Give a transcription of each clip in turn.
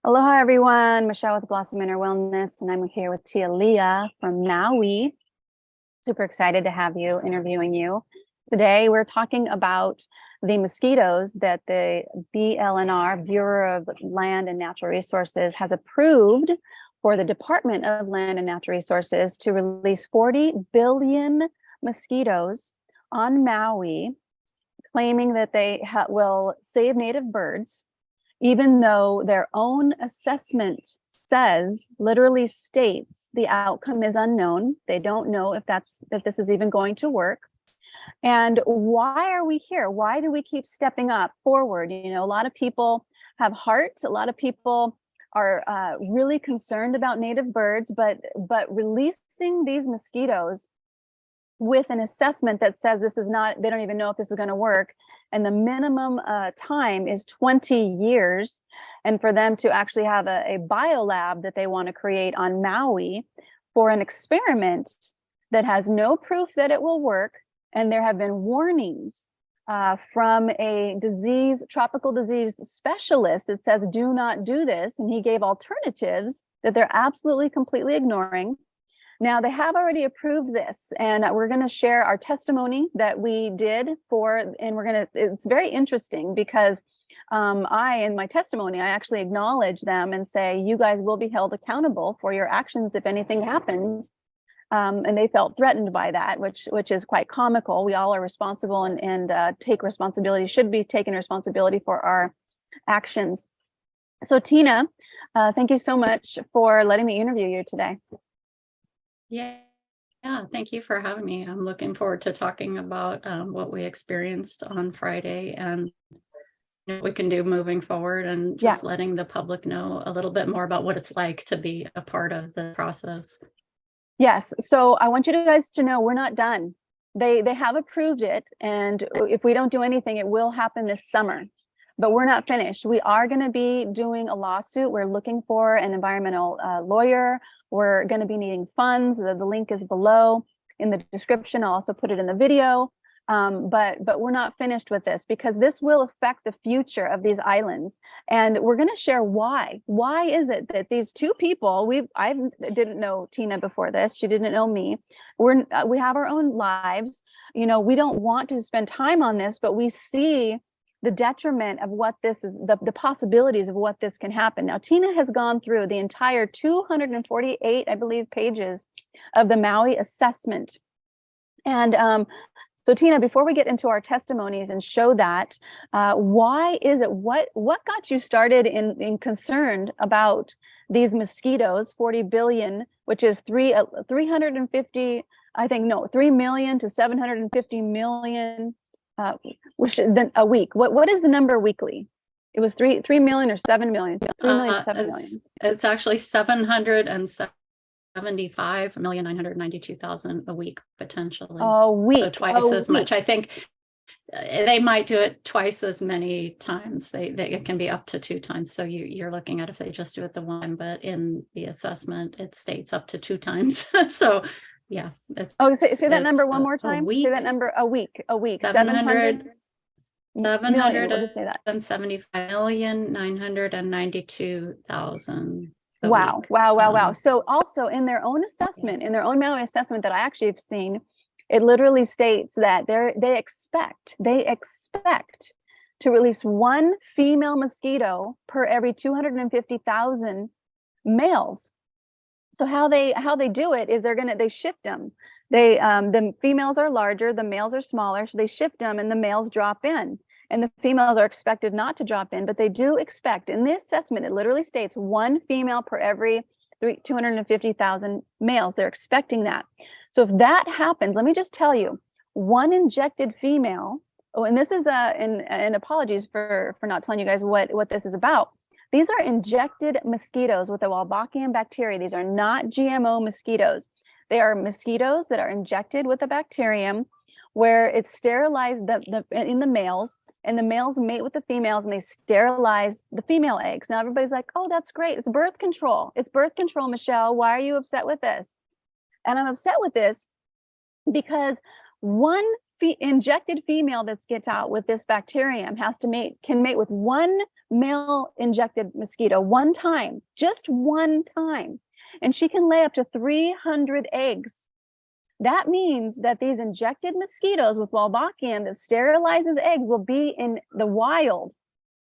Aloha, everyone. Michelle with Blossom Inner Wellness, and I'm here with Tina Lia from Maui. Super excited to have you interviewing you. Today, we're talking about the mosquitoes that the BLNR, Bureau of Land and Natural Resources, has approved for the Department of Land and Natural Resources to release 40 billion mosquitoes on Maui, claiming that they will save native birds, even though their own assessment literally states the outcome is unknown. They don't know if this is even going to work. And why are we here? Why do we keep stepping up forward? You know, a lot of people have heart. A lot of people are really concerned about native birds, but releasing these mosquitoes with an assessment that says this is not, they don't even know if this is going to work, and the minimum time is 20 years, and for them to actually have a biolab that they want to create on Maui for an experiment that has no proof that it will work, and there have been warnings from a tropical disease specialist that says do not do this, and he gave alternatives that they're absolutely completely ignoring. Now, they have already approved this, and we're going to share our testimony that we did it's very interesting because in my testimony, I actually acknowledge them and say, you guys will be held accountable for your actions if anything happens. And they felt threatened by that, which is quite comical. We all are responsible and take responsibility, should be taking responsibility for our actions. So Tina, thank you so much for letting me interview you today. Yeah, thank you for having me. I'm looking forward to talking about what we experienced on Friday and what we can do moving forward, and just letting the public know a little bit more about what it's like to be a part of the process. Yes, so I want you guys to know we're not done. They have approved it, and if we don't do anything, it will happen this summer. But we're not finished. We are going to be doing a lawsuit. We're looking for an environmental lawyer. We're going to be needing funds. The link is below in the description. I'll also put it in the video. But we're not finished with this, because this will affect the future of these islands. And we're going to share why. Why is it that these two people, I didn't know Tina before this. She didn't know me. We have our own lives. You know, we don't want to spend time on this, but we see the detriment of what this is, the possibilities of what this can happen. Now, Tina has gone through the entire 248, I believe, pages of the Maui assessment. And so Tina, before we get into our testimonies and show that, why is it, what got you started in concerned about these mosquitoes, 40 billion, which is 350, I think, no, 3 million to 750 million which then a week. What is the number weekly? It was 3 million or 7 million. 3 million, 7 million. It's actually 775,992,000 a week potentially. A week. So twice as much. I think they might do it twice as many times. It can be up to 2 times. So you're looking at if they just do it the one, but in the assessment it states up to 2 times. So yeah. Say that number one more time. Say that number a week. 775,992,000. Wow. So also in their own assessment, in their own Maui assessment that I actually have seen, it literally states that they expect to release 1 female mosquito per every 250,000 males. So how they do it is they shift them. The females are larger, the males are smaller, so they shift them and the males drop in. And the females are expected not to drop in, but they do expect. In this assessment, it literally states 1 female per every 250,000 males. They're expecting that. So if that happens, let me just tell you, 1 injected female, and this is and apologies for not telling you guys what this is about. These are injected mosquitoes with the Wolbachia bacteria. These are not GMO mosquitoes. They are mosquitoes that are injected with a bacterium where it's sterilized in the males, and the males mate with the females and they sterilize the female eggs. Now everybody's like, oh, that's great. It's birth control. It's birth control, Michelle. Why are you upset with this? And I'm upset with this because 1 injected female that gets out with this bacterium can mate with one male injected mosquito one time, just one time, and she can lay up to 300 eggs. That means that these injected mosquitoes with Wolbachia that sterilizes eggs will be in the wild,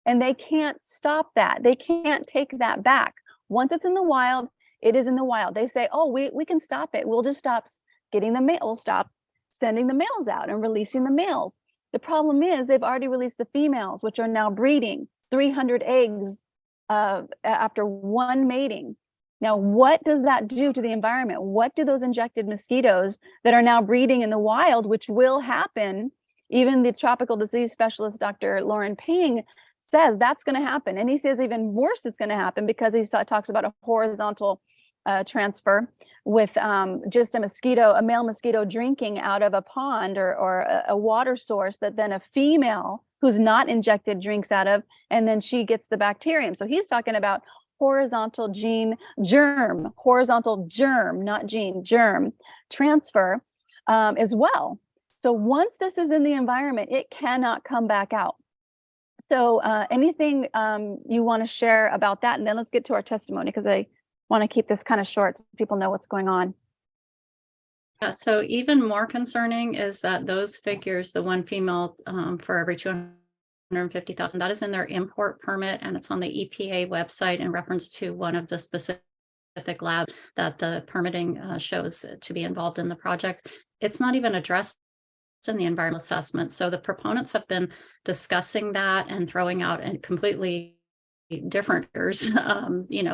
and they can't stop that. They can't take that back. Once it's in the wild, it is in the wild. They say, oh, we can stop it. We'll just stop getting the male, we'll stop sending the males out and releasing the males. The problem is they've already released the females, which are now breeding 300 eggs after one mating. Now, what does that do to the environment? What do those injected mosquitoes that are now breeding in the wild, which will happen, even the tropical disease specialist, Dr. Lauren Ping, says that's going to happen. And he says even worse, it's going to happen because he talks about a horizontal transfer with just a male mosquito drinking out of a pond or a water source that then a female who's not injected drinks out of, and then she gets the bacterium. So he's talking about horizontal germ transfer as well. So once this is in the environment, it cannot come back out. So anything you want to share about that? And then let's get to our testimony, because I want to keep this kind of short so people know what's going on. Yeah, so even more concerning is that those figures, the one female for every 250,000, that is in their import permit, and it's on the EPA website in reference to one of the specific labs that the permitting shows to be involved in the project. It's not even addressed in the environmental assessment. So the proponents have been discussing that and throwing out and completely different figures,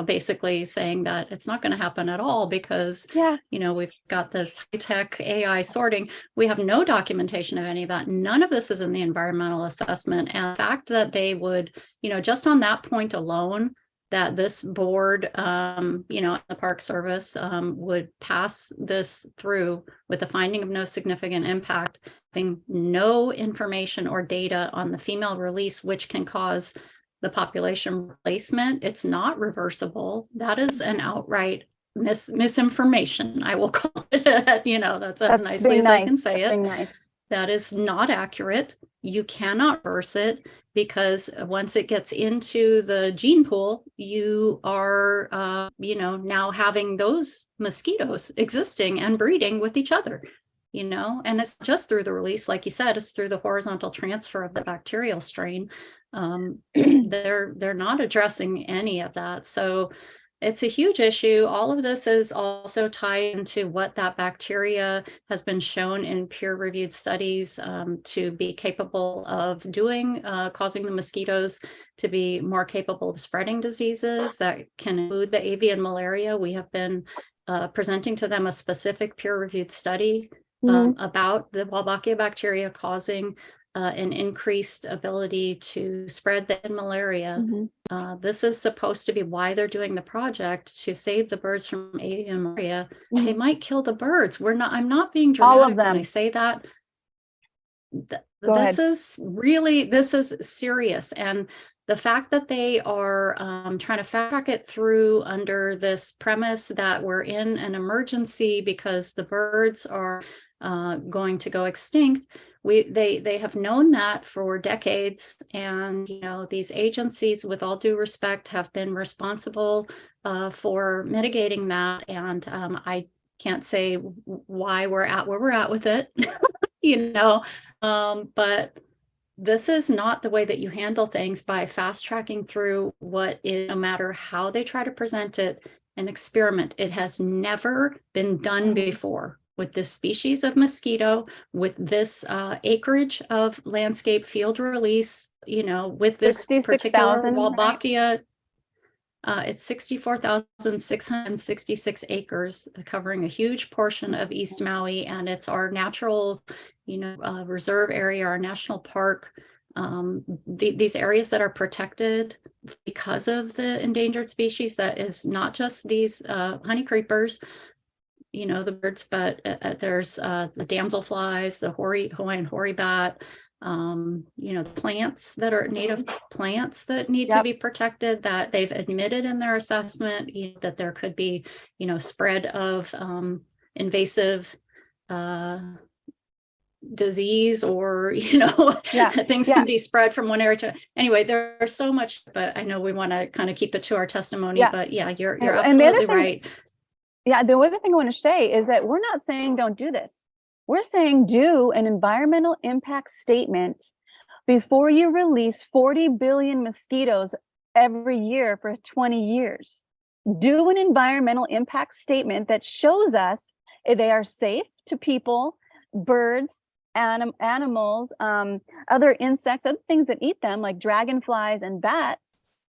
basically saying that it's not going to happen at all because, we've got this high-tech AI sorting. We have no documentation of any of that. None of this is in the environmental assessment. And the fact that they would, just on that point alone, that this board, the Park Service would pass this through with the finding of no significant impact, having no information or data on the female release, which can cause the population replacement. It's not reversible. That is an outright misinformation, I will call it. That's as nicely as I can say it. Nice. That is not accurate. You cannot reverse it, because once it gets into the gene pool, you are, now having those mosquitoes existing and breeding with each other, and it's just through the release. Like you said, it's through the horizontal transfer of the bacterial strain. They're not addressing any of that. So it's a huge issue. All of this is also tied into what that bacteria has been shown in peer-reviewed studies to be capable of doing, causing the mosquitoes to be more capable of spreading diseases that can include the avian malaria. We have been presenting to them a specific peer-reviewed study about the Wolbachia bacteria causing an increased ability to spread the malaria. This is supposed to be why they're doing the project, to save the birds from avian malaria. They might kill the birds. I'm not being dramatic when I say that. This is serious. And the fact that they are trying to track it through under this premise that we're in an emergency because the birds are going to go extinct. They have known that for decades, and these agencies, with all due respect, have been responsible for mitigating that. And I can't say why we're at where we're at with it, but this is not the way that you handle things, by fast tracking through what is, no matter how they try to present it, an experiment. It has never been done before with this species of mosquito, with this acreage of landscape field release, with this particular Wolbachia. Right? It's 64,666 acres, covering a huge portion of East Maui, and it's our natural, reserve area, our national park. These areas that are protected because of the endangered species, that is not just these honey creepers, the birds, but there's the damselflies, the Hawaiian hoary bat, the plants that are native plants that need to be protected, that they've admitted in their assessment, that there could be, spread of invasive disease or, things Yeah. can be spread from one area to, anyway, there's so much, but I know we want to kind of keep it to our testimony, but yeah, you're And the other absolutely thing- right. Yeah, the other thing I want to say is that we're not saying don't do this. We're saying do an environmental impact statement before you release 40 billion mosquitoes every year for 20 years. Do an environmental impact statement that shows us if they are safe to people, birds, animals, other insects, other things that eat them, like dragonflies and bats.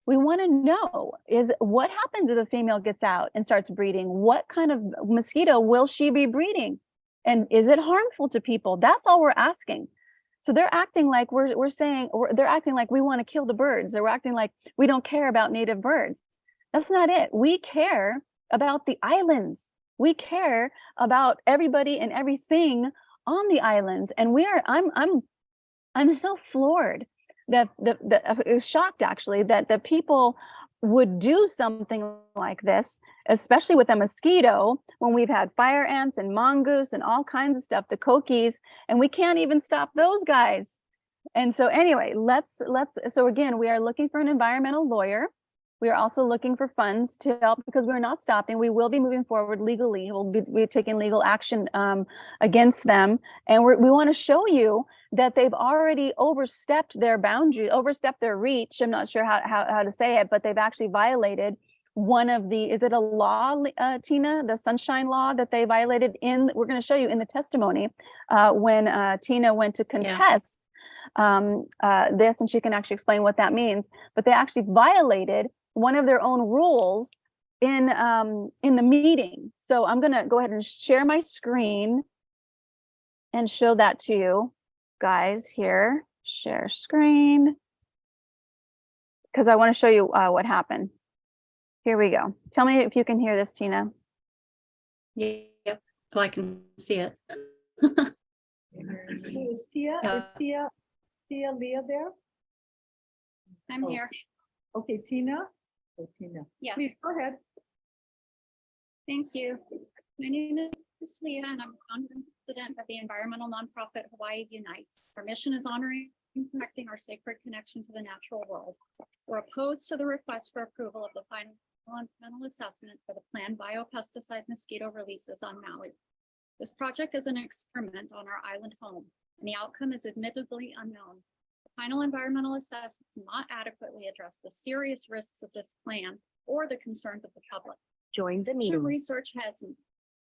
We want to know is what happens if a female gets out and starts breeding? What kind of mosquito will she be breeding? And is it harmful to people? That's all we're asking. So they're acting like they're acting like we want to kill the birds. They're acting like we don't care about native birds. That's not it. We care about the islands. We care about everybody and everything on the islands. And I'm so floored that shocked actually that the people would do something like this, especially with a mosquito, when we've had fire ants and mongoose and all kinds of stuff, the kokies, and we can't even stop those guys. And so anyway, so again, we are looking for an environmental lawyer. We are also looking for funds to help because we're not stopping. We will be moving forward legally. We're taking legal action against them. And we want to show you that they've already overstepped their boundary, overstepped their reach. I'm not sure how to say it, but they've actually violated one of the, is it a law, Tina, the sunshine law that they violated we're going to show you in the testimony when Tina went to contest this, and she can actually explain what that means, but they actually violated one of their own rules in the meeting. So I'm going to go ahead and share my screen and show that to you guys here. Share screen, because I want to show you what happened. Here we go. Tell me if you can hear this, Tina. Yep. Well, I can see it. So is Tia Lia there? I'm here. Okay, Tina. Oh, Tina. Yes. Please go ahead. Thank you. My name is Lia, and I'm founder and president of the environmental nonprofit Hawaii Unites. Our mission is honoring and protecting our sacred connection to the natural world. We're opposed to the request for approval of the final environmental assessment for the planned biopesticide mosquito releases on Maui. This project is an experiment on our island home, and the outcome is admittedly unknown. The final environmental assessment does not adequately address the serious risks of this plan or the concerns of the public. Join the Sufficient meeting.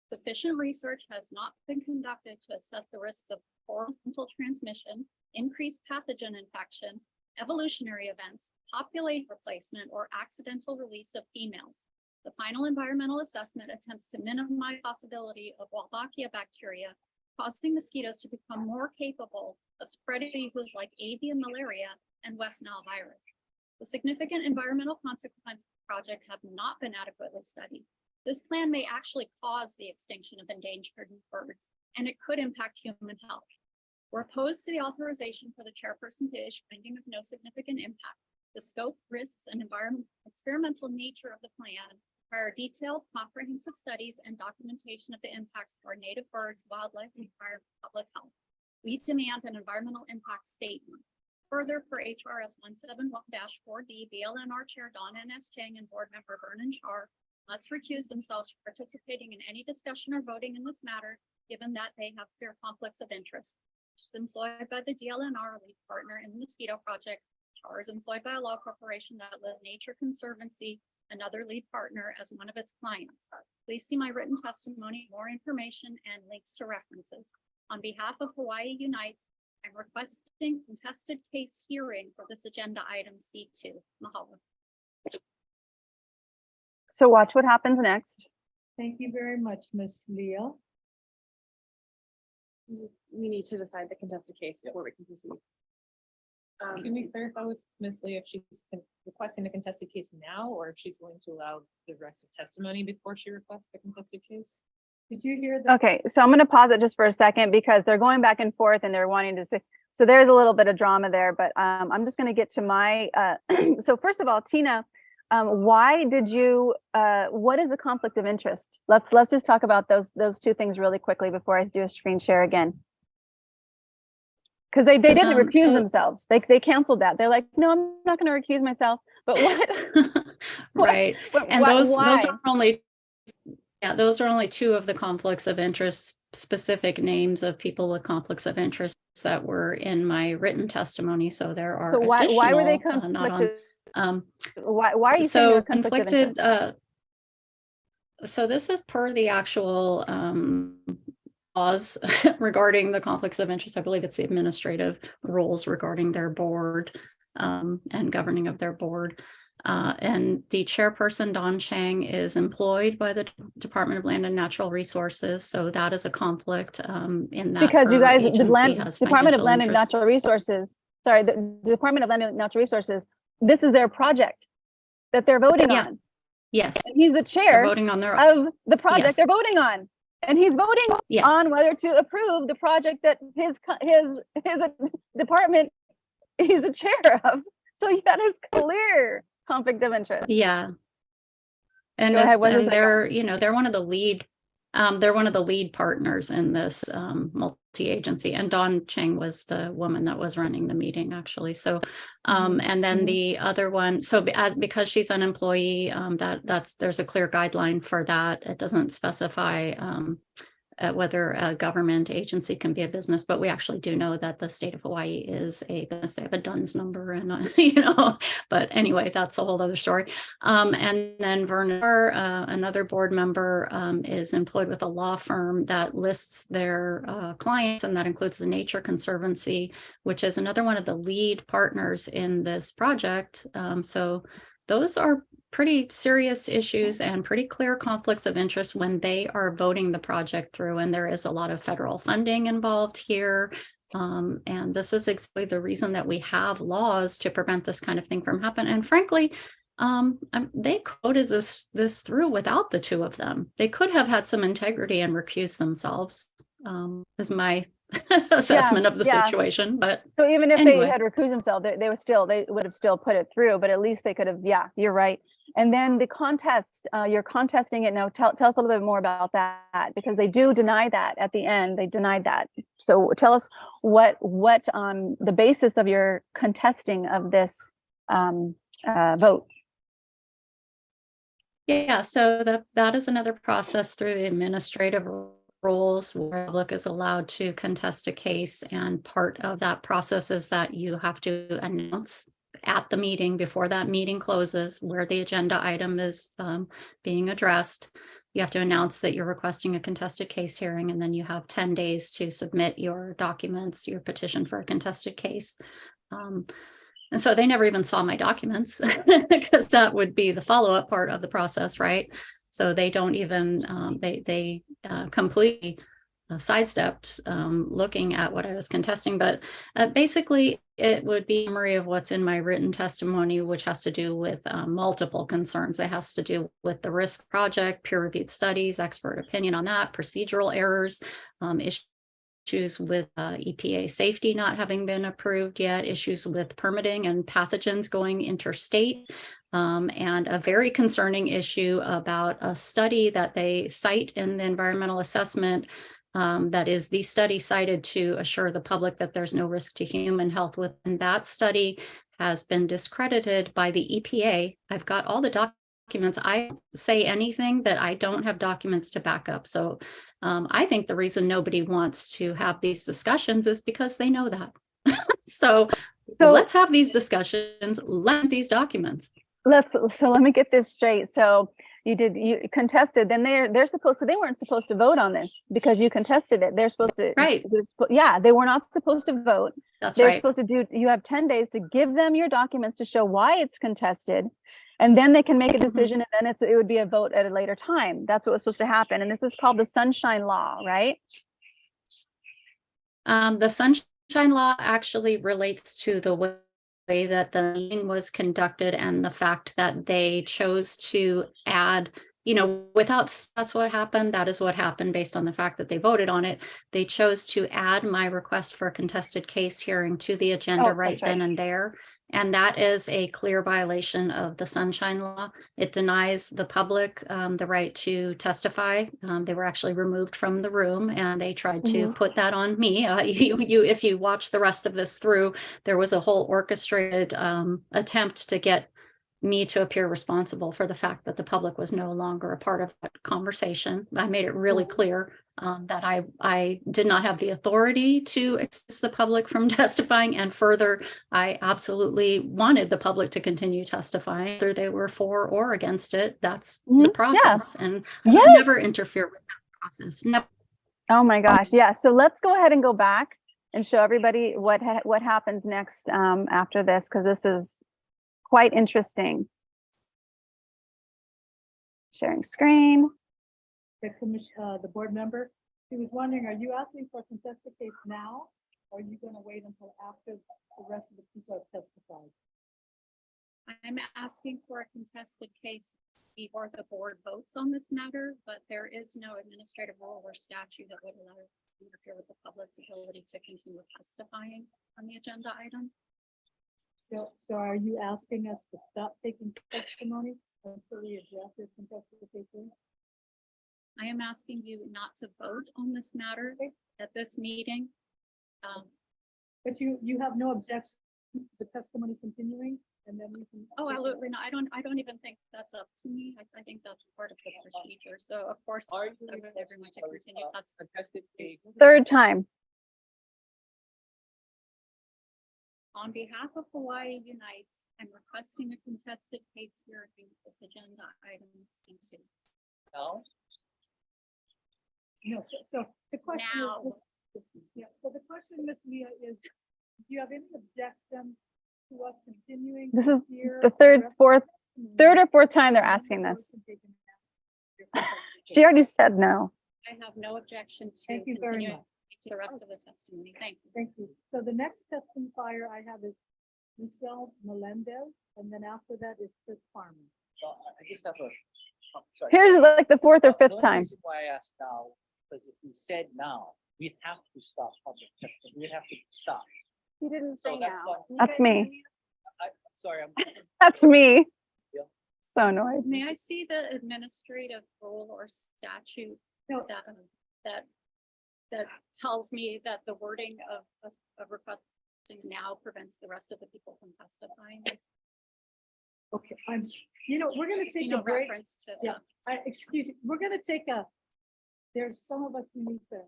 Sufficient research has not been conducted to assess the risks of horizontal transmission, increased pathogen infection, evolutionary events, population replacement, or accidental release of females. The final environmental assessment attempts to minimize the possibility of Wolbachia bacteria causing mosquitoes to become more capable of spreading diseases like avian malaria and West Nile virus. The significant environmental consequences of the project have not been adequately studied. This plan may actually cause the extinction of endangered birds, and it could impact human health. We're opposed to the authorization for the chairperson to issue finding of no significant impact. The scope, risks, and experimental nature of the plan require detailed, comprehensive studies and documentation of the impacts for native birds, wildlife, and public health. We demand an environmental impact statement. Further, for HRS 171-4D, BLNR Chair Don N.S. Chang and Board Member Vernon Char must recuse themselves from participating in any discussion or voting in this matter, given that they have clear conflicts of interest. She's employed by the DLNR, lead partner in the mosquito project. Char is employed by a law corporation that Live Nature Conservancy, another lead partner, as one of its clients. Please see my written testimony, more information, and links to references. On behalf of Hawaii Unites, I'm requesting contested case hearing for this agenda item C2. Mahalo. So watch what happens next. Thank you very much, Miss Leah. We need to decide the contested case before we can proceed. Can we clarify with Ms. Lee if she's requesting the contested case now, or if she's going to allow the rest of testimony before she requests the contested case? Did you hear that? Okay, so I'm going to pause it just for a second because they're going back and forth and they're wanting to say, so there's a little bit of drama there, but I'm just going to get to my, so first of all, Tina, why did you, what is the conflict of interest? Let's just talk about those two things really quickly before I do a screen share again. Because they didn't Um, recuse so- themselves. They canceled that. They're like, no, I'm not going to recuse myself. But what? Right. And those why? are only, yeah, those are only two of the conflicts of interest, specific names of people with conflicts of interest that were in my written testimony. So there are So why were they additional, not on, conflicted? Why are you saying so they're conflicted? conflicted, so this is per the actual laws regarding the conflicts of interest. I believe it's the administrative rules regarding their board and governing of their board. And the chairperson, Don Chang, is employed by the Department of Land and Natural Resources. So that is a conflict in that Because you her guys, the agency has Department of financial Land and interest. Natural Resources, sorry, the Department of Land and Natural Resources, this is their project that they're voting Yeah. on. Yes. And he's the They're chair voting on their of the project Yes. they're voting on. And he's voting yes. on whether to approve the project that his department he's the chair of. So that is clear conflict of interest. Yeah. And, Go ahead, what is and it? they're, you know, they're one of the lead partners in this multi-agency, and Dawn Chang was the woman that was running the meeting actually. So and then the other one, so because she's an employee, there's a clear guideline for that. It doesn't specify whether a government agency can be a business, but we actually do know that the state of Hawaii is a business. They have a DUNS number, and but anyway, that's a whole other story. And then Werner, another board member, is employed with a law firm that lists their clients, and that includes the Nature Conservancy, which is another one of the lead partners in this project. So those are pretty serious issues and pretty clear conflicts of interest when they are voting the project through, and there is a lot of federal funding involved here. And this is exactly the reason that we have laws to prevent this kind of thing from happening. And frankly, they coded this through without the two of them. They could have had some integrity and recused themselves, is my assessment of the situation. But so even if anyway. they had recused themselves, they would have still put it through, but at least they could have, yeah, you're right. And then the contest, you're contesting it now. Tell us a little bit more about that, because they do deny that at the end. They denied that. So tell us what the basis of your contesting of this vote. Yeah, so that is another process through the administrative rules where the public is allowed to contest a case, and part of that process is that you have to announce at the meeting, before that meeting closes, where the agenda item is being addressed. You have to announce that you're requesting a contested case hearing, and then you have 10 days to submit your documents, your petition for a contested case. And so they never even saw my documents because that would be the follow-up part of the process, right? So they don't even, they completely sidestepped looking at what I was contesting. But basically, it would be a summary of what's in my written testimony, which has to do with multiple concerns. It has to do with the risk project, peer-reviewed studies, expert opinion on that, procedural errors, issues with EPA safety not having been approved yet, issues with permitting and pathogens going interstate, and a very concerning issue about a study that they cite in the environmental assessment, that is the study cited to assure the public that there's no risk to human health within that study has been discredited by the EPA. I've got all the documents. I don't say anything that I don't have documents to back up. So I think the reason nobody wants to have these discussions is because they know that. So let's have these discussions, let these documents. So let me get this straight. So you contested, then they're supposed to, they weren't supposed to vote on this because you contested it. They're supposed to, right? Yeah, they were not supposed to vote. That's they're right. Supposed to do, you have 10 days to give them your documents to show why it's contested, and then they can make a decision, and then it would be a vote at a later time. That's what was supposed to happen. And this is called the Sunshine Law, right? The Sunshine Law actually relates to the way that the meeting was conducted and the fact that they chose to add, that's what happened. That is what happened based on the fact that they voted on it. They chose to add my request for a contested case hearing to the agenda right then and there. And that is a clear violation of the Sunshine Law. It denies the public the right to testify. They were actually removed from the room, and they tried to put that on me. If you watch the rest of this through, there was a whole orchestrated attempt to get me to appear responsible for the fact that the public was no longer a part of that conversation. I made it really clear that I did not have the authority to excuse the public from testifying. And further, I absolutely wanted the public to continue testifying, whether they were for or against it. That's the process. And I would never interfere with that process. Never. Oh my gosh. Yeah. So let's go ahead and go back and show everybody what happens next after this, because this is quite interesting. Sharing screen. The board member, she was wondering, are you asking for a contested case now? Or are you going to wait until after the rest of the people have testified? I'm asking for a contested case before the board votes on this matter, but there is no administrative rule or statute that would allow to interfere with the public's ability to continue testifying on the agenda item. So are you asking us to stop taking testimony until we address this contested case? I am asking you not to vote on this matter at this meeting. But you have no objection to the testimony continuing, and then we can. Oh, absolutely not. I don't even think that's up to me. I think that's part of the procedure. So of course, I would everyone to continue testifying. Third time. On behalf of Hawaii Unites, I'm requesting a contested case hearing this agenda item C2. No, so the question Now. is, so the question, Ms. Lia, is, do you have any objection to us continuing? This is here the third or fourth time they're asking this. She already said no. I have no objection to Thank you very continuing much. to the rest of the testimony. Thank you. Thank you. So the next testifier I have is Michelle Melendez, and then after that is Chris Farman. So I just have a, sorry. Here's like the fourth or The fifth only time. reason why I asked now, because if you said now, we'd have to stop public testimony. We'd have to stop. He didn't So that's why. That's me. I'm sorry, I'm. That's me. Yeah. So annoyed. May I see the administrative rule or statute No. that tells me that the wording of requesting now prevents the rest of the people from testifying? Okay, we're gonna I see take no a break. reference to Yeah. Excuse me, we're gonna take there's some of us who need to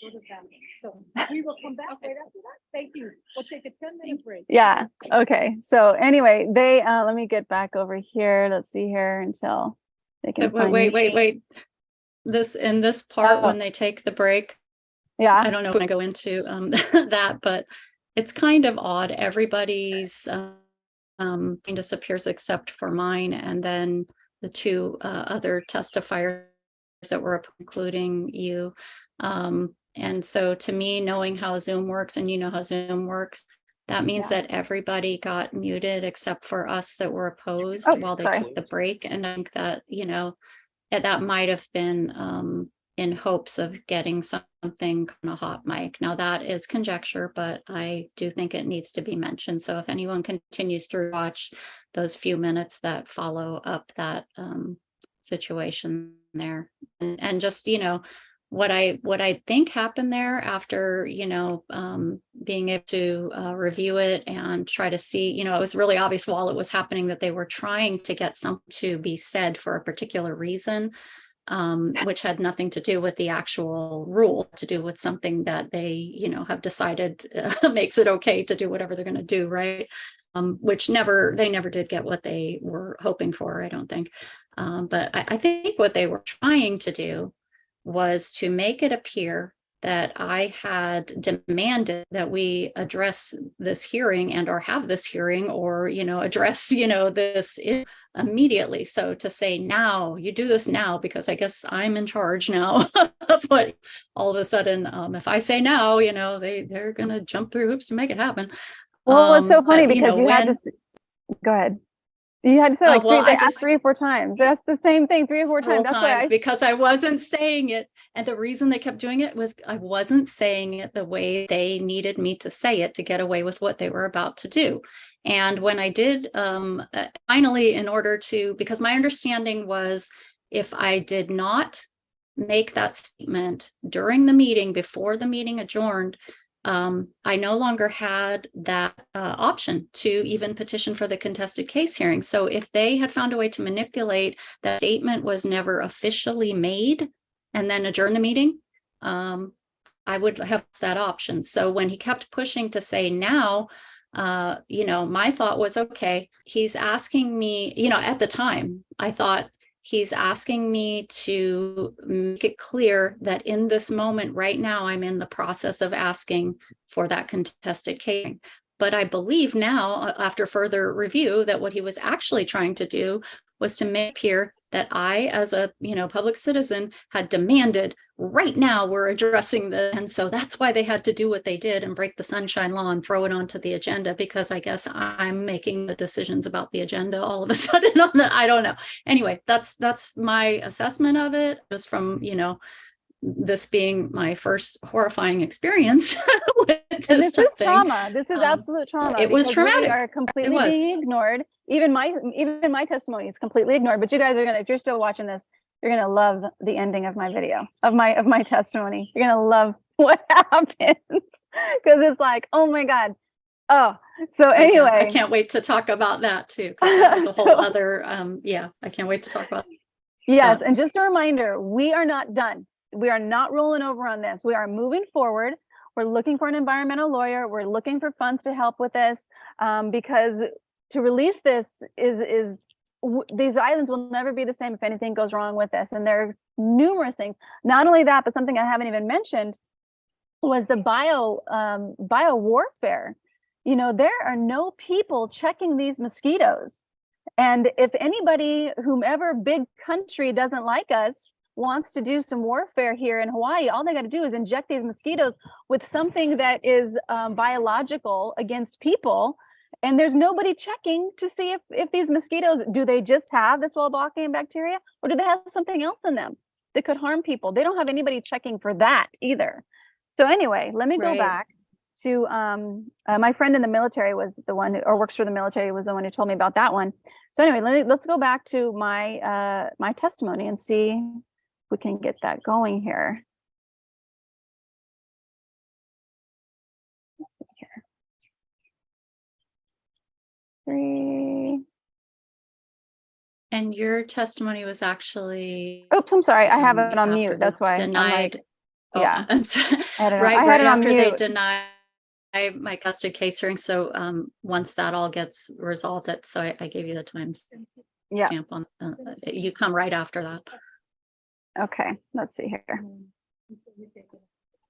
go to the bathroom. So we will come back Okay. right after that. Thank you. We'll take a 10-minute break. Yeah. Okay. So anyway, they let me get back over here. Let's see here until they So can find me. wait. In this part, when they take the break, Yeah. I don't know if I'm going to go into that, but it's kind of odd. Everybody's disappears except for mine, and then the two other testifiers that were including you. And so to me, knowing how Zoom works, and you know how Zoom works, that means that everybody got muted except for us that were opposed while they took the break. And I think that, that might have been in hopes of getting something on a hot mic. Now that is conjecture, but I do think it needs to be mentioned. So if anyone continues to watch those few minutes that follow up that situation there, and just, what I think happened there after, being able to review it and try to see, it was really obvious while it was happening that they were trying to get something to be said for a particular reason, which had nothing to do with the actual rule, to do with something that they, have decided makes it okay to do whatever they're going to do, right? Which they never did get what they were hoping for, I don't think. But I think what they were trying to do was to make it appear that I had demanded that we address this hearing or have this hearing or, address, this immediately. So to say now, you do this now, because I guess I'm in charge now of what all of a sudden, if I say now, they're going to jump through hoops to make it happen. Well, it's so funny because you had when- to go ahead. You had to say like well, they I asked just- 3 or 4 times. That's the same thing 3 or 4 times. several That's why times because I wasn't saying it. And the reason they kept doing it was I wasn't saying it the way they needed me to say it to get away with what they were about to do. And when I did, finally, in order to, because my understanding was if I did not make that statement during the meeting, before the meeting adjourned, I no longer had that option to even petition for the contested case hearing. So if they had found a way to manipulate that statement was never officially made and then adjourn the meeting, I would have that option. So when he kept pushing to say now, my thought was, okay, he's asking me, at the time, I thought he's asking me to make it clear that in this moment right now, I'm in the process of asking for that contested case. But I believe now, after further review, that what he was actually trying to do was to make appear that I, as a public citizen, had demanded right now we're addressing the, and so that's why they had to do what they did and break the sunshine law and throw it onto the agenda, because I guess I'm making the decisions about the agenda all of a sudden on that. I don't know. Anyway, that's my assessment of it, just from this being my first horrifying experience with And this is thing. trauma. This is absolute trauma. It was because traumatic. We are completely being ignored. Even my testimony is completely ignored. But you guys are gonna, if you're still watching this, you're gonna love the ending of my video, of my testimony. You're gonna love what happens, because it's like, oh my God. Oh, so anyway, I can't wait to talk about that too, because that was a whole other. I can't wait to talk about. Yes, and just a reminder, we are not done. We are not rolling over on this. We are moving forward. We're looking for an environmental lawyer. We're looking for funds to help with this, because to release this these islands will never be the same if anything goes wrong with this. And there are numerous things. Not only that, but something I haven't even mentioned was the bio warfare. There are no people checking these mosquitoes. And if anybody, whomever big country doesn't like us, wants to do some warfare here in Hawaii, all they got to do is inject these mosquitoes with something that is biological against people. And there's nobody checking to see if these mosquitoes, do they just have this Wolbachia bacteria, or do they have something else in them that could harm people? They don't have anybody checking for that either. So anyway, let me go back to my friend in the military was the one who, or works for the military, was the one who told me about that one. So anyway, let's go back to my my testimony and see if we can get that going here. Let's see here. 3. And your testimony was actually. Oops, I'm sorry. I have it on mute. That's why denied. I'm like, yeah. I'm sorry. Right after they mute. denied my custody case hearing. So once that all gets resolved, so I gave you the time stamp on. You come right after that. Okay, let's see here.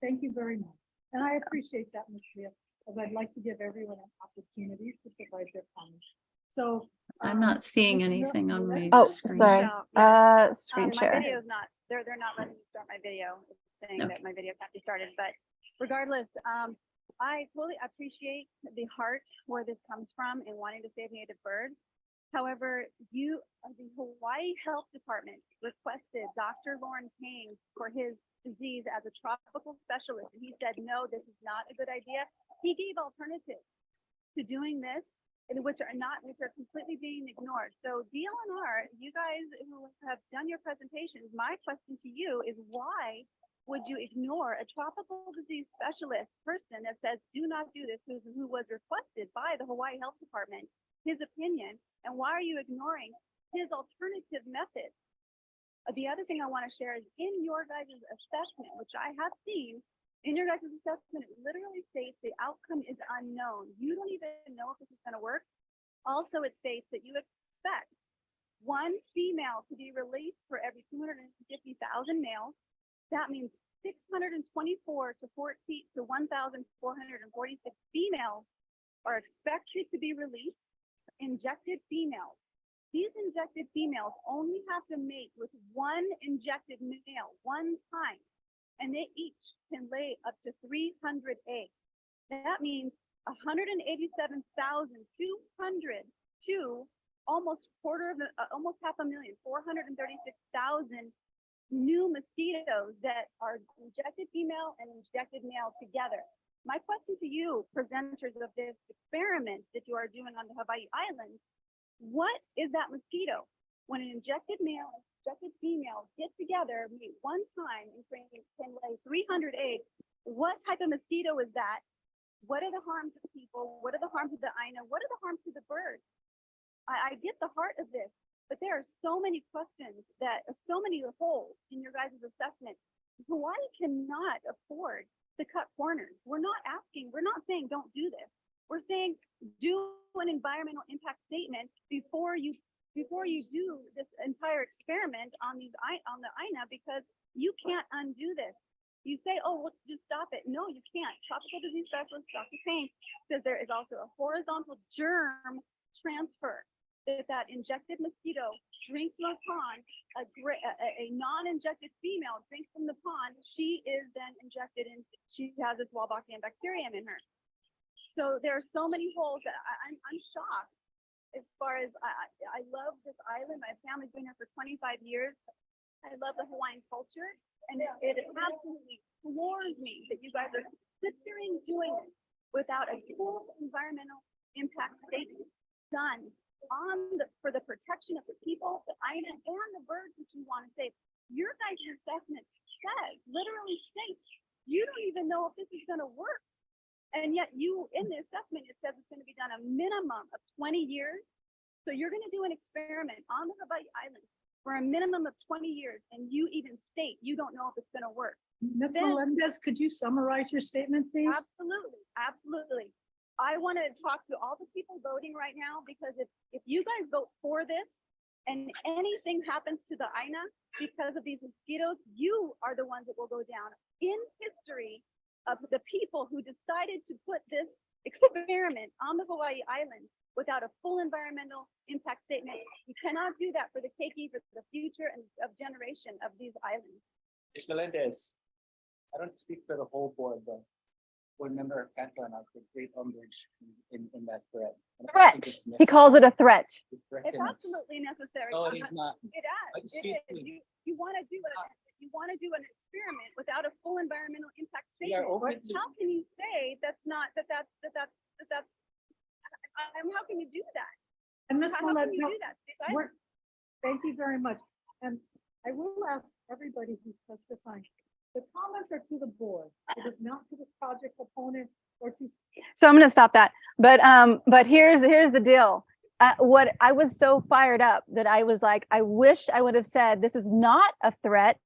Thank you very much. And I appreciate that, Ms. Lia, because I'd like to give everyone an opportunity to provide their comments. So I'm not seeing anything on my screen. Sorry. Screen My share. video is not, they're not letting me start my video. It's saying that my video can't be started, but regardless, I totally appreciate the heart where this comes from and wanting to save native birds. However, the Hawaii Health Department requested Dr. Lauren Kane for his disease as a tropical specialist. And he said, no, this is not a good idea. He gave alternatives to doing this, and which are completely being ignored. So DLNR, you guys who have done your presentations, my question to you is, why would you ignore a tropical disease specialist person that says, do not do this, who was requested by the Hawaii Health Department, his opinion, and why are you ignoring his alternative methods? The other thing I want to share is in your guys' assessment, which I have seen, in your guys' assessment, it literally states the outcome is unknown. You don't even know if this is going to work. Also, it states that you expect one female to be released for every 250,000 males. That means 624 to 1,446 females are expected to be released. Injected females. These injected females only have to mate with one injected male one time, and they each can lay up to 300 eggs. That means 187,200 to almost 500,000, 436,000 new mosquitoes that are injected female and injected male together. My question to you, presenters of this experiment that you are doing on the Hawaii Islands, what is that mosquito? When an injected male and injected female get together, meet one time, and can lay 300 eggs, what type of mosquito is that? What are the harms to people? What are the harms to the Aina? What are the harms to the birds? I get the heart of this, but there are so many questions so many holes in your guys' assessment. Hawaii cannot afford to cut corners. We're not saying don't do this. We're saying do an environmental impact statement before you do this entire experiment on the Aina, because you can't undo this. You say, oh, well, just stop it. No, you can't. Tropical disease specialist Dr. Payne says there is also a horizontal germ transfer. If that injected mosquito drinks from a pond, a non-injected female drinks from the pond, she is then injected and she has this Wolbachia bacterium in her. So there are so many holes that I'm shocked. As far as I love this island, my family's been here for 25 years. I love the Hawaiian culture, and it absolutely floors me that you guys are considering doing it without a full environmental impact statement done for the protection of the people, the Aina, and the birds that you want to save. Your guys' assessment literally states, you don't even know if this is going to work. And yet in the assessment, it says it's going to be done a minimum of 20 years. So you're going to do an experiment on the Hawaii Islands for a minimum of 20 years, and you even state you don't know if it's going to work. Ms. Melendez, could you summarize your statement, please? Absolutely, absolutely. I want to talk to all the people voting right now, because if you guys vote for this and anything happens to the Aina because of these mosquitoes, you are the ones that will go down in history of the people who decided to put this experiment on the Hawaii Islands without a full environmental impact statement. You cannot do that for the keiki, for the future and of generation of these islands. Ms. Melendez, I don't speak for the whole board, but board member Kanta and I take great umbrage in that threat. And I think Threat. it's He calls it a threat. It's threatening It's us. absolutely necessary. No, it is not. It is. It is. You want to do it. You want to do an experiment without a full environmental impact We are statement. open to. How can you say that's not how can you do that? And Ms. How can Melendez, you do that? thank you very much. And I will ask everybody who's testifying, the comments are to the board. It is not to the project opponent or to. So I'm going to stop that. But here's the deal. What I was so fired up that I was like, I wish I would have said, this is not a threat.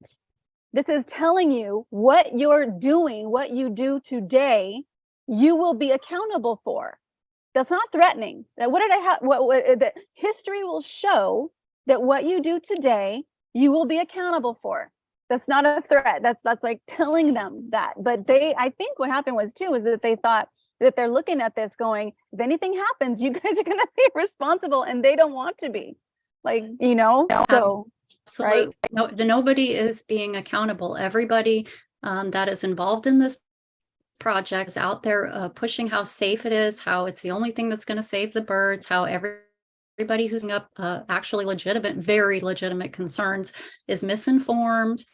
This is telling you what you're doing, what you do today, you will be accountable for. That's not threatening. That what did I have? That history will show that what you do today, you will be accountable for. That's not a threat. That's like telling them that. But I think what happened was too, is that they thought that they're looking at this going, if anything happens, you guys are going to be responsible, and they don't want to be, like, so. Absolutely. No, nobody is being accountable. Everybody that is involved in this project is out there pushing how safe it is, how it's the only thing that's going to save the birds, how everybody who's up actually very legitimate concerns is misinformed,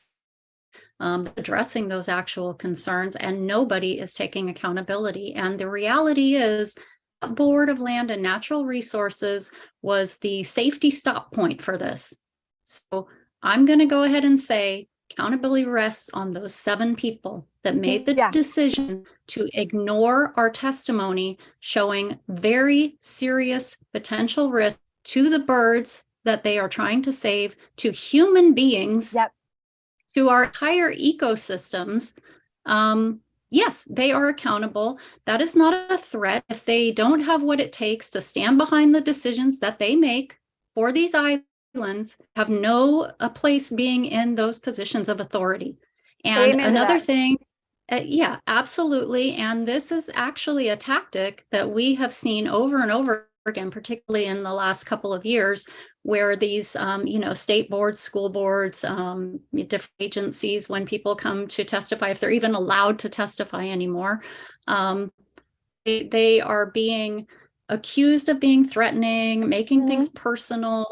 addressing those actual concerns, and nobody is taking accountability. And the reality is, Board of Land and Natural Resources was the safety stop point for this. So I'm going to go ahead and say accountability rests on those 7 people that made the decision to ignore our testimony showing very serious potential risk to the birds that they are trying to save, to human beings, to our entire ecosystems. Yes, they are accountable. That is not a threat. If they don't have what it takes to stand behind the decisions that they make for these islands, have no place being in those positions of authority. And another thing, yeah, absolutely. And this is actually a tactic that we have seen over and over again, particularly in the last couple of years, where these, state boards, school boards, different agencies, when people come to testify, if they're even allowed to testify anymore, they are being accused of being threatening, making things personal,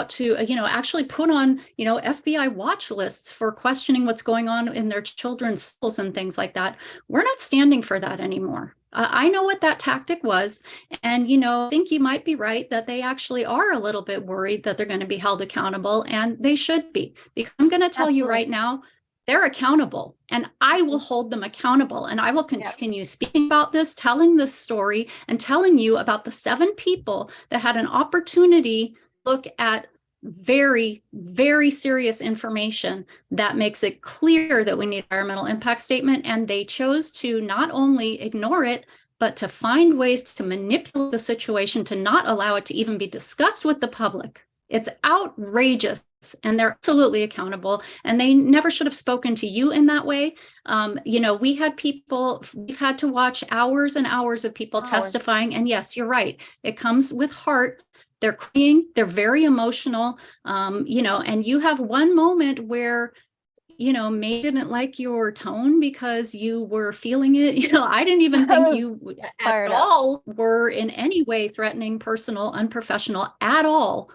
to, actually put on, FBI watch lists for questioning what's going on in their children's schools and things like that. We're not standing for that anymore. I know what that tactic was. And, I think you might be right that they actually are a little bit worried that they're going to be held accountable, and they should be. Because I'm going to tell you right now, they're accountable, and I will hold them accountable, and I will continue speaking about this, telling this story, and telling you about the 7 people that had an opportunity to look at very, very serious information that makes it clear that we need an environmental impact statement, and they chose to not only ignore it, but to find ways to manipulate the situation to not allow it to even be discussed with the public. It's outrageous, and they're absolutely accountable, and they never should have spoken to you in that way. We've had to watch hours and hours of people testifying, and yes, you're right. It comes with heart. They're crying, they're very emotional, and you have one moment where, May didn't like your tone because you were feeling it. I didn't even think you at all were in any way threatening, personal, unprofessional at all.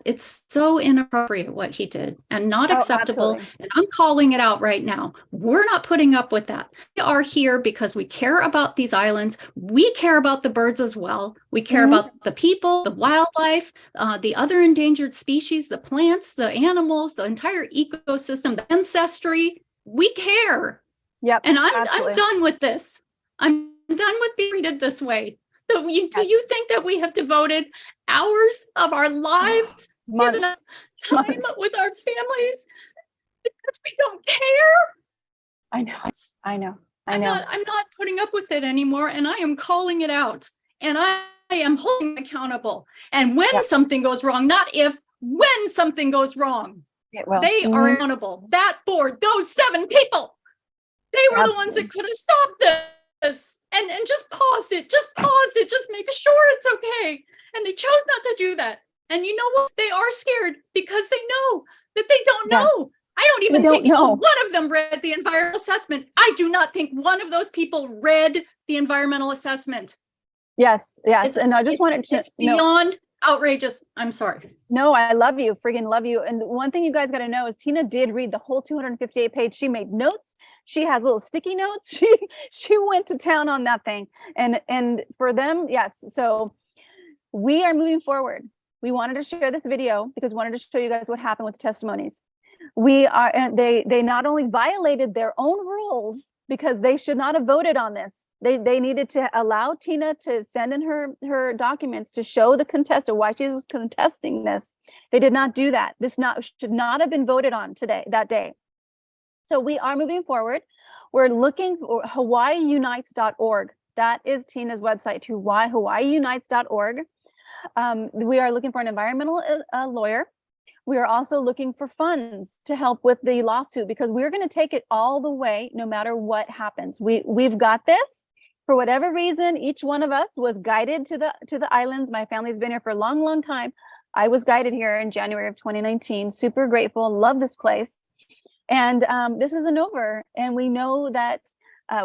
It's so inappropriate what he did, and not acceptable. Absolutely. And I'm calling it out right now. We're not putting up with that. We are here because we care about these islands. We care about the birds as well. We care about the people, the wildlife, the other endangered species, the plants, the animals, the entire ecosystem, the ancestry. We care. Yep. And I'm done with this. I'm done with being treated this way. So do you think that we have devoted hours of our lives, given up time with our families because we don't care? I know. I'm not putting up with it anymore, and I am calling it out, and I am holding accountable. And when something goes wrong, not if, when something goes wrong, they are accountable. That board, those 7 people, they were the ones that could have stopped this. And just paused it, just make sure it's okay. And they chose not to do that. And you know what? They are scared because they know that they don't know. I don't even think one of them read the environmental assessment. I do not think one of those people read the environmental assessment. Yes. And I just wanted to— It's beyond outrageous. I'm sorry. No, I love you, friggin' love you. And one thing you guys got to know is Tina did read the whole 258 page. She made notes. She has little sticky notes. She went to town on that thing. And for them, yes. So we are moving forward. We wanted to share this video because we wanted to show you guys what happened with the testimonies. And they not only violated their own rules because they should not have voted on this. They needed to allow Tina to send in her documents to show the contestant why she was contesting this. They did not do that. This should not have been voted on that day. So we are moving forward. We're looking for hawaiiunites.org. That is Tina's website, to hawaiiunites.org. We are looking for an environmental lawyer. We are also looking for funds to help with the lawsuit because we're going to take it all the way, no matter what happens. We've got this. For whatever reason, each one of us was guided to the islands. My family's been here for a long, long time. I was guided here in January of 2019. Super grateful. Love this place. And this isn't over. And we know that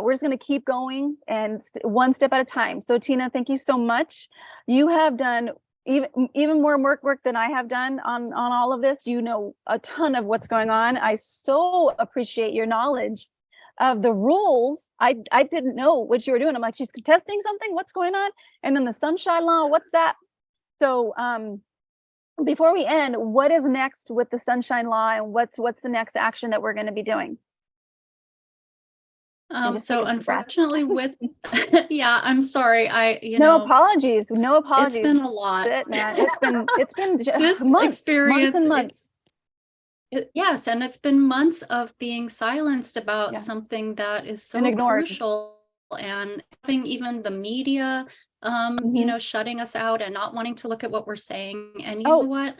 we're just going to keep going and one step at a time. So Tina, thank you so much. You have done even more work than I have done on all of this. You know a ton of what's going on. I so appreciate your knowledge of the rules. I didn't know what you were doing. I'm like, she's contesting something. What's going on? And then the Sunshine Law, what's that? So before we end, what is next with the Sunshine Law, and what's the next action that we're going to be doing? So unfortunately with, I'm sorry. No apologies. It's been a lot. Man. It's been just this months, experience. Months and months. Yes. And it's been months of being silenced about something that is so crucial, and having even the media, shutting us out and not wanting to look at what we're saying. And you know what?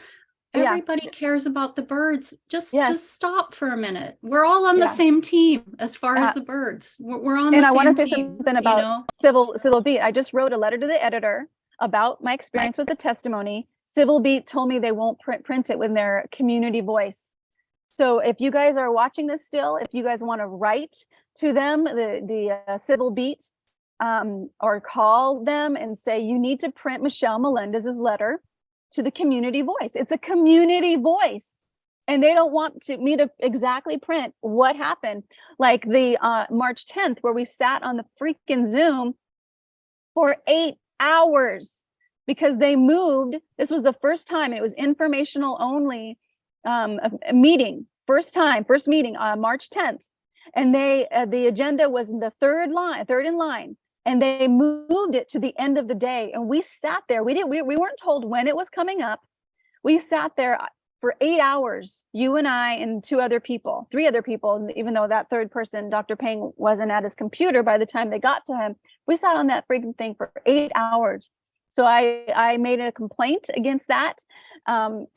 Everybody cares about the birds. Just stop for a minute. We're all on the same team as far as the birds. We're on the same team. And I want to say something about Civil Beat. I just wrote a letter to the editor about my experience with the testimony. Civil Beat told me they won't print it with their community voice. So if you guys are watching this still, if you guys want to write to them, the Civil Beat, or call them and say, you need to print Michelle Melendez's letter to the community voice. It's a community voice. And they don't want me to exactly print what happened. Like the March 10th, where we sat on the freaking Zoom for 8 hours because they moved. This was the first time, it was informational only a meeting. First meeting on March 10th. And the agenda was in the third in line. And they moved it to the end of the day. And we sat there. We weren't told when it was coming up. We sat there for 8 hours, you and I and three other people, even though that third person, Dr. Peng, wasn't at his computer by the time they got to him. We sat on that freaking thing for 8 hours. So I made a complaint against that. And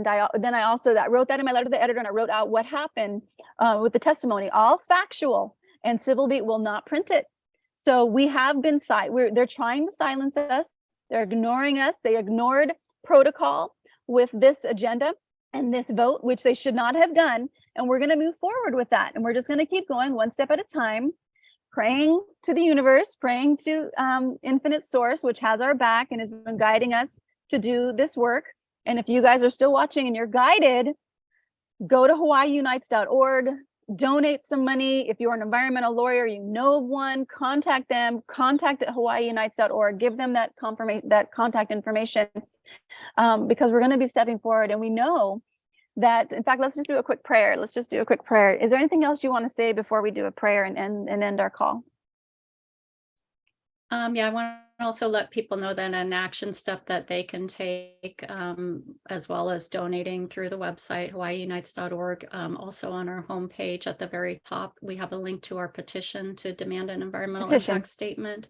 I also wrote that in my letter to the editor, and I wrote out what happened with the testimony, all factual, and Civil Beat will not print it. So we have been they're trying to silence us. They're ignoring us. They ignored protocol with this agenda and this vote, which they should not have done. And we're going to move forward with that. And we're just going to keep going one step at a time, praying to the universe, praying to infinite source, which has our back and has been guiding us to do this work. And if you guys are still watching and you're guided, go to hawaiiunites.org, donate some money. If you're an environmental lawyer, you know of one, contact them, contact at hawaiiunites.org, give them that contact information, because we're going to be stepping forward. And we know that, in fact, let's just do a quick prayer. Is there anything else you want to say before we do a prayer and end our call? Yeah, I want to also let people know that an action step that they can take, as well as donating through the website, hawaiiunites.org. Also on our homepage at the very top, we have a link to our petition to demand an environmental impact statement.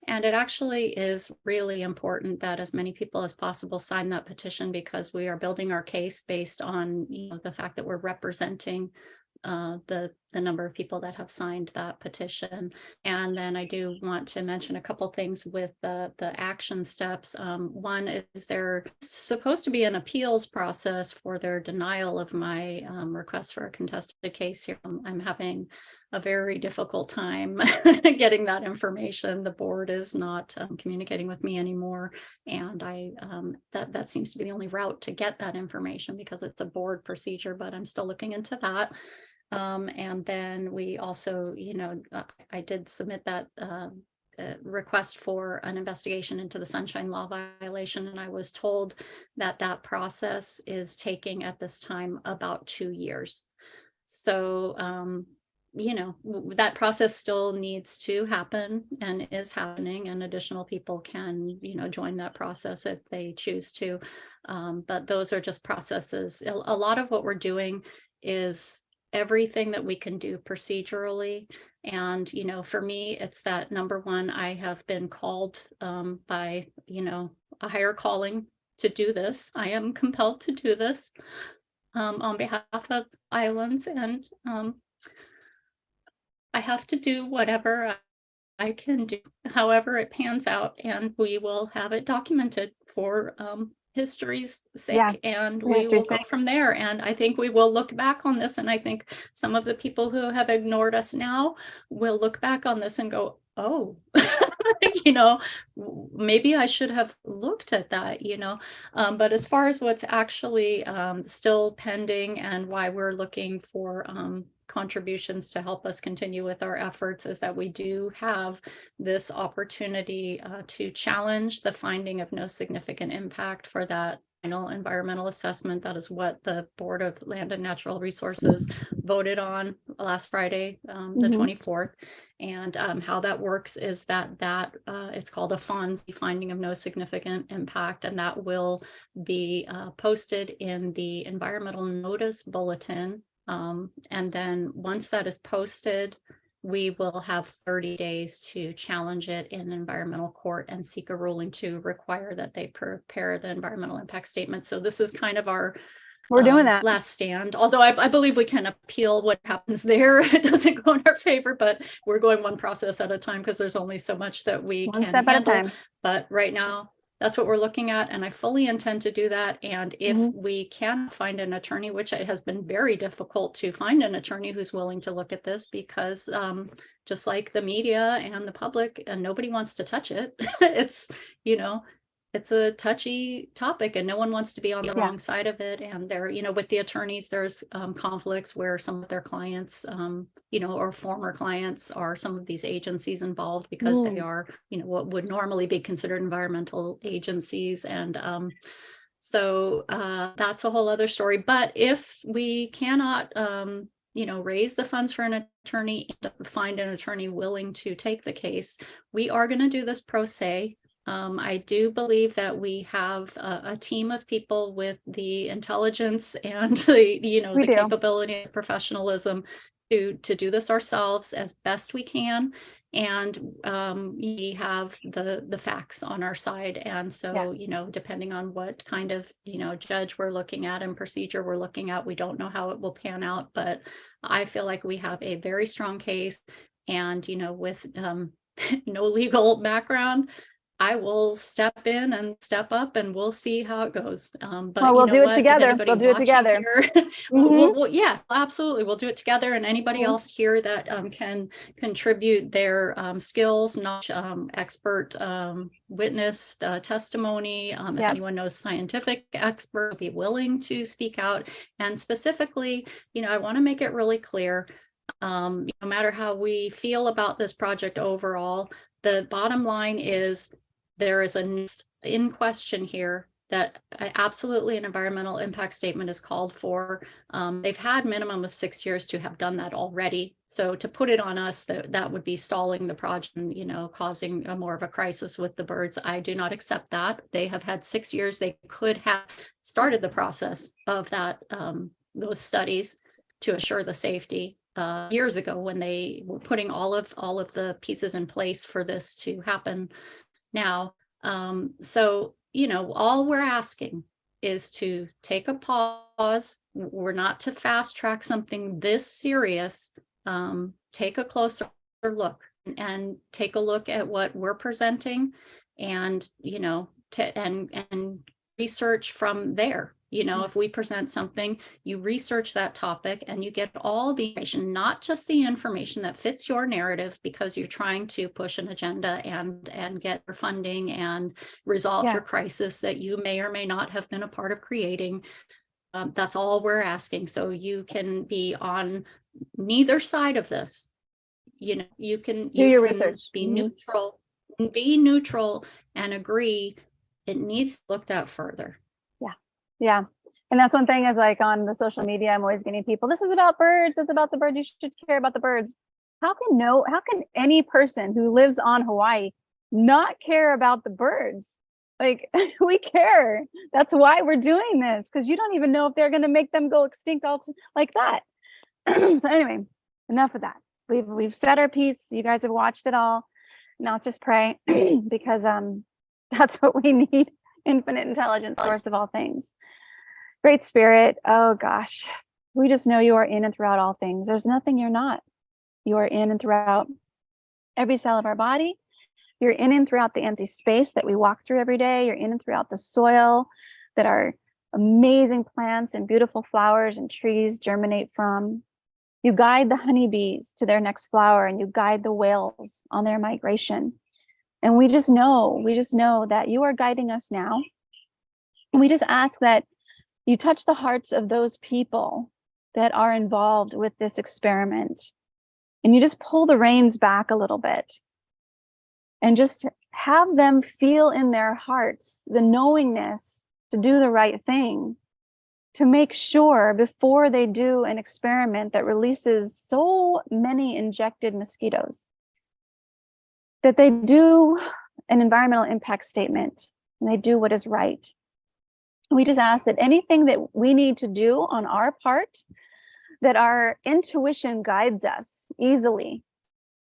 And it actually is really important that as many people as possible sign that petition, because we are building our case based on the fact that we're representing the number of people that have signed that petition. And then I do want to mention a couple things with the action steps. One is there supposed to be an appeals process for their denial of my request for a contested case here. I'm having a very difficult time getting that information. The board is not communicating with me anymore, and that seems to be the only route to get that information, because it's a board procedure, but I'm still looking into that. And then we also, I did submit that request for an investigation into the Sunshine Law violation, and I was told that that process is taking at this time about 2 years. So that process still needs to happen and is happening, and additional people can, join that process if they choose to. But those are just processes. A lot of what we're doing is everything that we can do procedurally. And, for me, it's that number one, I have been called by, a higher calling to do this. I am compelled to do this on behalf of islands, and I have to do whatever I can do, however it pans out, and we will have it documented for history's sake, and we will go from there. And I think we will look back on this, and I think some of the people who have ignored us now will look back on this and go, oh, maybe I should have looked at that, but as far as what's actually still pending and why we're looking for contributions to help us continue with our efforts, is that we do have this opportunity to challenge the finding of no significant impact for that final environmental assessment. That is what the Board of Land and Natural Resources voted on last Friday, the 24th. And how that works is that it's called a FONSI, finding of no significant impact, and that will be posted in the environmental notice bulletin. And then once that is posted, we will have 30 days to challenge it in environmental court and seek a ruling to require that they prepare the environmental impact statement. So this is kind of our We're doing that last stand, although I believe we can appeal what happens there if it doesn't go in our favor, but we're going one process at a time because there's only so much that we can handle. But right now, that's what we're looking at, and I fully intend to do that. And if Mhm. we can find an attorney, which it has been very difficult to find an attorney who's willing to look at this, because just like the media and the public, and nobody wants to touch it. It's, it's a touchy topic, and no one wants to be on the Yeah. wrong side of it. And there, with the attorneys, there's conflicts where some of their clients, or former clients are some of these agencies involved, because they are, what would normally be considered environmental agencies. And so that's a whole other story. But if we cannot, raise the funds for an attorney, find an attorney willing to take the case, we are going to do this pro se. I do believe that we have a team of people with the intelligence and the We do. capability and professionalism to do this ourselves as best we can. And we have the facts on our side. And so, depending on what kind of, judge we're looking at and procedure we're looking at, we don't know how it will pan out. But I feel like we have a very strong case. And, with no legal background, I will step in and step up, and we'll see how it goes. But Well, we'll do it together. We'll do it together. Yeah, absolutely. We'll do it together. And anybody else here that can contribute their skills, not expert witness testimony. If anyone knows scientific expert, will be willing to speak out. And specifically, I want to make it really clear, no matter how we feel about this project overall, the bottom line is there is in question here that absolutely an environmental impact statement is called for. They've had minimum of 6 years to have done that already. So to put it on us, that would be stalling the project, causing more of a crisis with the birds. I do not accept that. They have had 6 years. They could have started the process of that, those studies to assure the safety years ago, when they were putting all of the pieces in place for this to happen now. So, all we're asking is to take a pause. We're not to fast track something this serious. Take a closer look and take a look at what we're presenting, and, and research from there. If we present something, you research that topic and you get all the information, not just the information that fits your narrative, because you're trying to push an agenda and get your funding and resolve your crisis that you may or may not have been a part of creating. That's all we're asking. So you can be on neither side of this. You can do your research, be neutral and agree it needs looked at further. Yeah. And that's one thing, is like on the social media, I'm always getting people, this is about birds. It's about the birds. You should care about the birds. How can any person who lives on Hawaii not care about the birds? Like, we care. That's why we're doing this, because you don't even know if they're going to make them go extinct like that. So anyway, enough of that. We've said our piece. You guys have watched it all. Now let's just pray, because that's what we need. Infinite intelligence, source of all things. Great Spirit, oh gosh, we just know you are in and throughout all things. There's nothing you're not. You are in and throughout every cell of our body. You're in and throughout the empty space that we walk through every day. You're in and throughout the soil that our amazing plants and beautiful flowers and trees germinate from. You guide the honeybees to their next flower, and you guide the whales on their migration. And we just know that you are guiding us now. And we just ask that you touch the hearts of those people that are involved with this experiment. And you just pull the reins back a little bit and just have them feel in their hearts the knowingness to do the right thing, to make sure before they do an experiment that releases so many injected mosquitoes, that they do an environmental impact statement and they do what is right. We just ask that anything that we need to do on our part, that our intuition guides us easily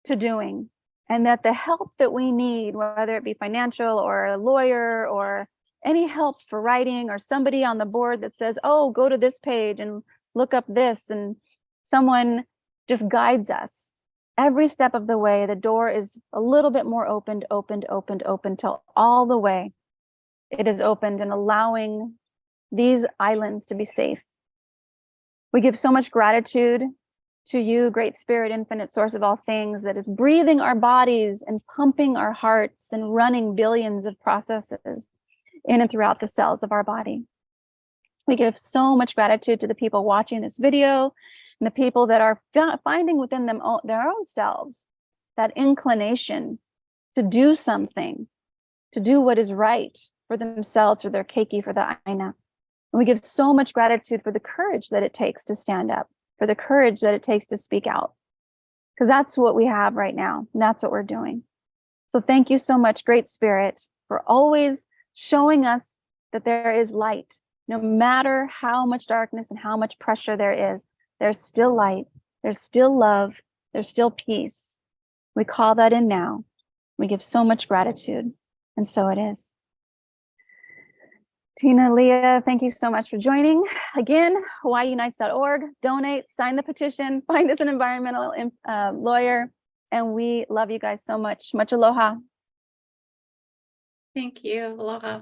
to doing, and that the help that we need, whether it be financial or a lawyer or any help for writing, or somebody on the board that says, oh, go to this page and look up this, and someone just guides us every step of the way. The door is a little bit more opened till all the way it has opened and allowing these islands to be safe. We give so much gratitude to you, Great Spirit, infinite source of all things, that is breathing our bodies and pumping our hearts and running billions of processes in and throughout the cells of our body. We give so much gratitude to the people watching this video and the people that are finding within them their own selves that inclination to do something, to do what is right for themselves or their keiki, for the aina. And we give so much gratitude for the courage that it takes to stand up, for the courage that it takes to speak out, because that's what we have right now. And that's what we're doing. So thank you so much, Great Spirit, for always showing us that there is light. No matter how much darkness and how much pressure there is, there's still light, there's still love, there's still peace. We call that in now. We give so much gratitude, and so it is. Tina Lia, thank you so much for joining. Again, hawaiiunites.org, donate, sign the petition, find us an environmental lawyer, and we love you guys so much. Much aloha. Thank you. Aloha.